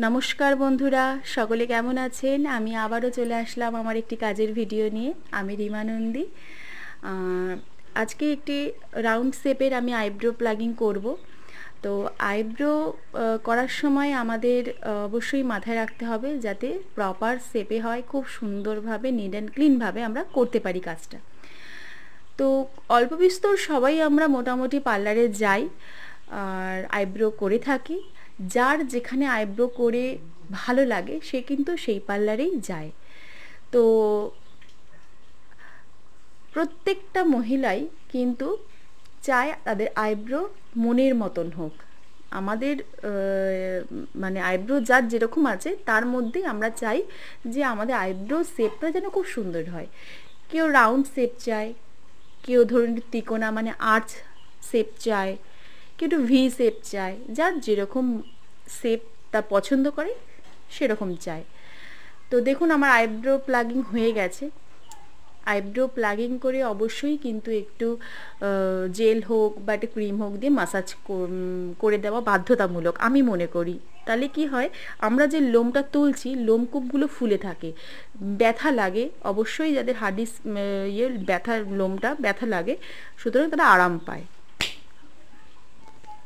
নমস্কার বন্ধুরা, সকলে কেমন আছেন? আমি আবারও চলে আসলাম আমার একটি কাজের ভিডিও নিয়ে। আমি রিমা নন্দী। আজকে একটি রাউন্ড শেপের আমি আইব্রো প্লাগিং করব। তো আইব্রো করার সময় আমাদের অবশ্যই মাথায় রাখতে হবে যাতে প্রপার শেপে হয়, খুব সুন্দরভাবে নিট অ্যান্ড ক্লিনভাবে আমরা করতে পারি কাজটা। তো অল্প বিস্তর সবাই আমরা মোটামুটি পার্লারে যাই আর আইব্রো করে থাকি। যার যেখানে আইব্রো করে ভালো লাগে সে কিন্তু সেই পার্লারেই যায়। তো প্রত্যেকটা মহিলাই কিন্তু চায় তাদের আইব্রো মনের মতন হোক। আমাদের মানে আইব্রো যার যেরকম আছে তার মধ্যেই আমরা চাই যে আমাদের আইব্রো শেপটা যেন খুব সুন্দর হয়। কেউ রাউন্ড শেপ চায়, কেউ ধরুন তিকোনা মানে আর্চ শেপ চায়, কেউ একটু ভি শেপ চায়। যার যেরকম শেপ তার পছন্দ করে সেরকম চায়। তো দেখুন আমার আইব্রো প্লাগিং হয়ে গেছে। আইব্রো প্লাগিং করে অবশ্যই কিন্তু একটু জেল হোক বা একটা ক্রিম হোক দিয়ে মাসাজ করে দেওয়া বাধ্যতামূলক আমি মনে করি। তাহলে কি হয়, আমরা যে লোমটা তুলছি লোমকূপগুলো ফুলে থাকে, ব্যথা লাগে। অবশ্যই যাদের হার্ডিস ব্যথা লোমটা ব্যথা লাগে, সুতরাং তারা আরাম পায়।